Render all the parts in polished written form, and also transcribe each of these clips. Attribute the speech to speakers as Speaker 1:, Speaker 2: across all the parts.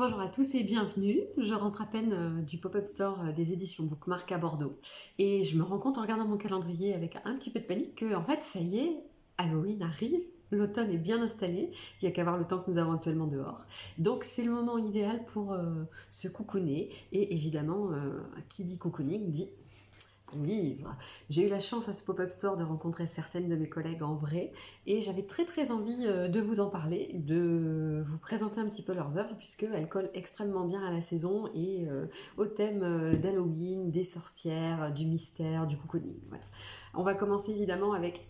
Speaker 1: Bonjour à tous et bienvenue. Je rentre à peine du pop-up store des éditions Bookmark à Bordeaux. Et je me rends compte en regardant mon calendrier avec un petit peu de panique que, en fait, ça y est, Halloween arrive. L'automne est bien installé. Il n'y a qu'à voir le temps que nous avons actuellement dehors. Donc, c'est le moment idéal pour se coucouner. Et évidemment, qui dit cocooning dit livre. J'ai eu la chance à ce pop-up store de rencontrer certaines de mes collègues en vrai et j'avais très envie de vous en parler, de vous présenter un petit peu leurs œuvres puisqu'elles collent extrêmement bien à la saison et au thème d'Halloween, des sorcières, du mystère, du cocooning. Voilà. On va commencer évidemment avec,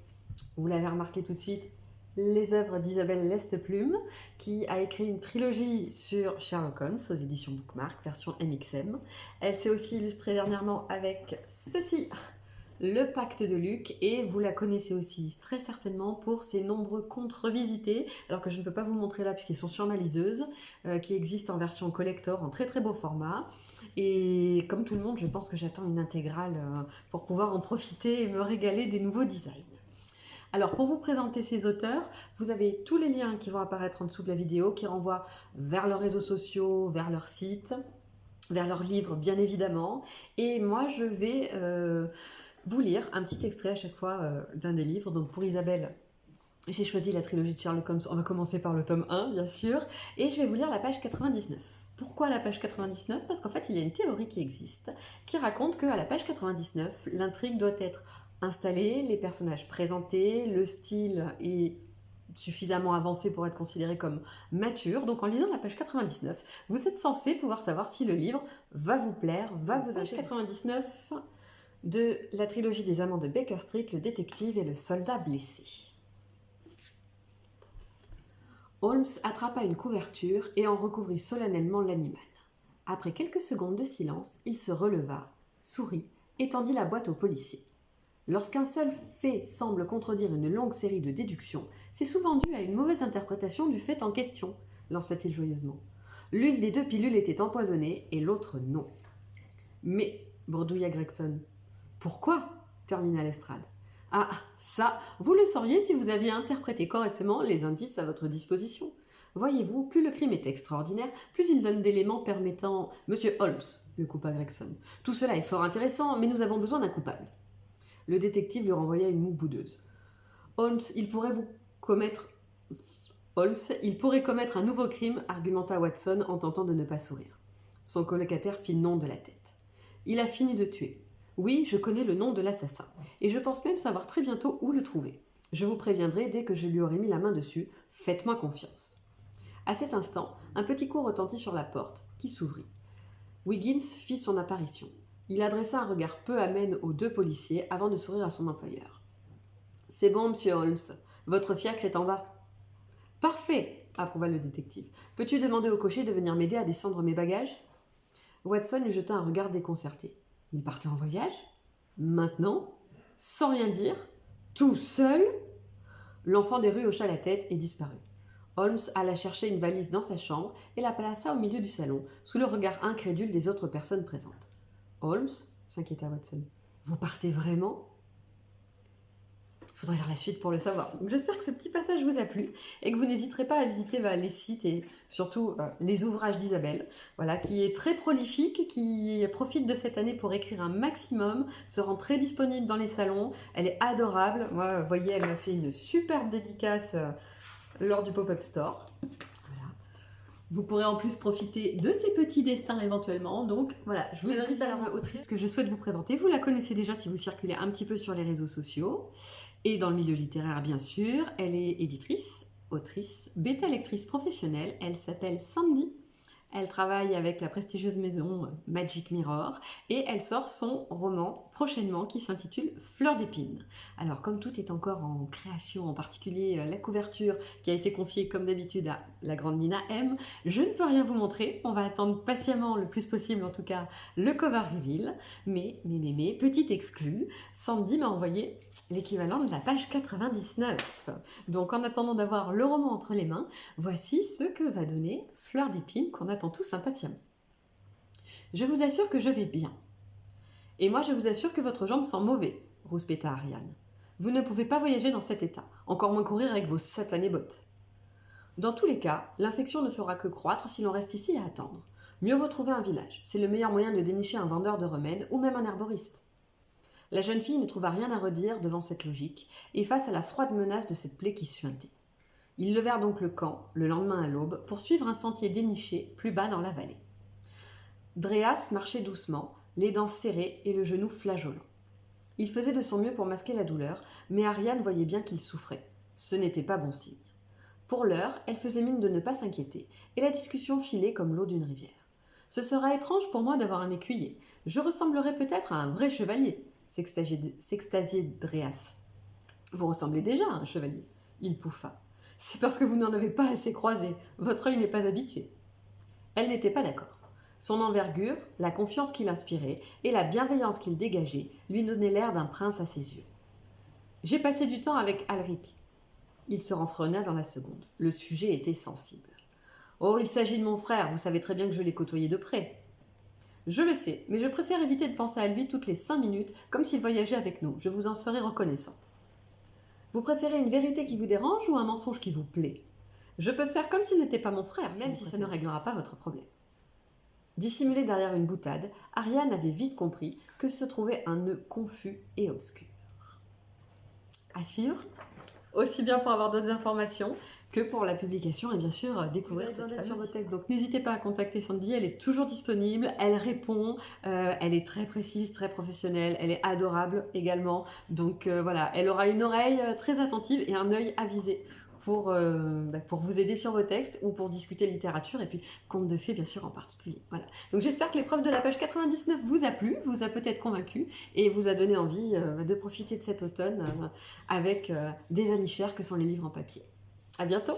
Speaker 1: vous l'avez remarqué tout de suite, les œuvres d'Isabelle Lesteplume, qui a écrit une trilogie sur Sherlock Holmes aux éditions Bookmark, version MXM. Elle s'est aussi illustrée dernièrement avec ceci, Le Pacte de Luc, et vous la connaissez aussi très certainement pour ses nombreux contes revisités, alors que je ne peux pas vous montrer là puisqu'ils sont sur ma liseuse, qui existent en version collector en très beau format. Et comme tout le monde, je pense que j'attends une intégrale pour pouvoir en profiter et me régaler des nouveaux designs. Alors, pour vous présenter ces auteurs, vous avez tous les liens qui vont apparaître en dessous de la vidéo qui renvoient vers leurs réseaux sociaux, vers leur site, vers leurs livres, bien évidemment. Et moi, je vais vous lire un petit extrait à chaque fois d'un des livres. Donc, pour Isabelle, j'ai choisi la trilogie de Sherlock Holmes. On va commencer par le tome 1, bien sûr. Et je vais vous lire la page 99. Pourquoi la page 99 ? Parce qu'en fait, il y a une théorie qui existe, qui raconte qu'à la page 99, l'intrigue doit être installé, les personnages présentés, le style est suffisamment avancé pour être considéré comme mature. Donc en lisant la page 99, vous êtes censé pouvoir savoir si le livre va vous plaire, va vous intéresser. Page 99 de la trilogie des Amants de Baker Street, le détective et le soldat blessé. Holmes attrapa une couverture et en recouvrit solennellement l'animal. Après quelques secondes de silence, il se releva, sourit et tendit la boîte au policier. Lorsqu'un seul fait semble contredire une longue série de déductions, c'est souvent dû à une mauvaise interprétation du fait en question, lança-t-il joyeusement. L'une des deux pilules était empoisonnée et l'autre non. Mais, bredouilla Gregson. Pourquoi ? Termina Lestrade. Ah, ça, vous le sauriez si vous aviez interprété correctement les indices à votre disposition. Voyez-vous, plus le crime est extraordinaire, plus il donne d'éléments permettant... Monsieur Holmes, le coupa Gregson. Tout cela est fort intéressant, mais nous avons besoin d'un coupable. Le détective lui renvoya une moue boudeuse. Holmes, il pourrait commettre un nouveau crime, argumenta Watson en tentant de ne pas sourire. Son colocataire fit non de la tête. Il a fini de tuer. Oui, je connais le nom de l'assassin, et je pense même savoir très bientôt où le trouver. Je vous préviendrai dès que je lui aurai mis la main dessus. Faites-moi confiance. À cet instant, un petit coup retentit sur la porte, qui s'ouvrit. Wiggins fit son apparition. Il adressa un regard peu amène aux deux policiers avant de sourire à son employeur. « C'est bon, monsieur Holmes. Votre fiacre est en bas. »« Parfait, » approuva le détective. « Peux-tu demander au cocher de venir m'aider à descendre mes bagages ?» Watson lui jeta un regard déconcerté. Il partait en voyage ? Maintenant ? Sans rien dire ? Tout seul ? L'enfant des rues hocha la tête et disparut. Holmes alla chercher une valise dans sa chambre et la plaça au milieu du salon, sous le regard incrédule des autres personnes présentes. Holmes, s'inquiéta Watson. Vous partez vraiment ? Il faudrait lire la suite pour le savoir. Donc j'espère que ce petit passage vous a plu et que vous n'hésiterez pas à visiter les sites et surtout les ouvrages d'Isabelle, voilà, qui est très prolifique, qui profite de cette année pour écrire un maximum, se rend très disponible dans les salons. Elle est adorable. Moi, vous voyez, elle m'a fait une superbe dédicace lors du pop-up store. Vous pourrez en plus profiter de ces petits dessins éventuellement. Donc voilà, je vous invite à l'autrice que je souhaite vous présenter. Vous la connaissez déjà si vous circulez un petit peu sur les réseaux sociaux. Et dans le milieu littéraire, bien sûr. Elle est éditrice, autrice, bêta-lectrice professionnelle. Elle s'appelle Sandy. Elle travaille avec la prestigieuse maison Magic Mirror et elle sort son roman prochainement qui s'intitule Fleur d'épine. Alors comme tout est encore en création, en particulier la couverture qui a été confiée comme d'habitude à la grande Mina M, je ne peux rien vous montrer. On va attendre patiemment le plus possible en tout cas le cover reveal. Mais, petit exclu, Sandy m'a envoyé l'équivalent de la page 99. Donc en attendant d'avoir le roman entre les mains, voici ce que va donner Fleur d'épine qu'on attend tous impatiemment. Je vous assure que je vais bien. Et moi je vous assure que votre jambe sent mauvais, rouspéta Ariane. Vous ne pouvez pas voyager dans cet état, encore moins courir avec vos satanées bottes. Dans tous les cas, l'infection ne fera que croître si l'on reste ici à attendre. Mieux vaut trouver un village, c'est le meilleur moyen de dénicher un vendeur de remèdes ou même un herboriste. La jeune fille ne trouva rien à redire devant cette logique, et face à la froide menace de cette plaie qui suintait. Ils levèrent donc le camp, le lendemain à l'aube, pour suivre un sentier déniché plus bas dans la vallée. Dréas marchait doucement, les dents serrées et le genou flageolant. Il faisait de son mieux pour masquer la douleur, mais Ariane voyait bien qu'il souffrait. Ce n'était pas bon signe. Pour l'heure, elle faisait mine de ne pas s'inquiéter, et la discussion filait comme l'eau d'une rivière. « Ce sera étrange pour moi d'avoir un écuyer. Je ressemblerai peut-être à un vrai chevalier, » s'extasiait Dréas. « Vous ressemblez déjà à un chevalier, » il pouffa. « C'est parce que vous n'en avez pas assez croisé. Votre œil n'est pas habitué. » Elle n'était pas d'accord. Son envergure, la confiance qu'il inspirait et la bienveillance qu'il dégageait lui donnaient l'air d'un prince à ses yeux. « J'ai passé du temps avec Alric. » Il se renfrogna dans la seconde. Le sujet était sensible. « Oh, il s'agit de mon frère, vous savez très bien que je l'ai côtoyé de près. »« Je le sais, mais je préfère éviter de penser à lui toutes les 5 minutes, comme s'il voyageait avec nous. Je vous en serai reconnaissant. » Vous préférez une vérité qui vous dérange ou un mensonge qui vous plaît ? Je peux faire comme s'il n'était pas mon frère, même si ça ne réglera pas votre problème. Dissimulée derrière une boutade, Ariane avait vite compris que se trouvait un nœud confus et obscur. À suivre, aussi bien pour avoir d'autres informations que pour la publication et bien sûr découvrir cette fameuse sur vos textes. Donc n'hésitez pas à contacter Sandy, elle est toujours disponible, elle répond, elle est très précise, très professionnelle, elle est adorable également. Donc voilà, elle aura une oreille très attentive et un œil avisé pour vous aider sur vos textes ou pour discuter littérature et puis contes de fées bien sûr en particulier. Voilà. Donc j'espère que l'épreuve de la page 99 vous a plu, vous a peut-être convaincu et vous a donné envie de profiter de cet automne avec des amis chers que sont les livres en papier. À bientôt!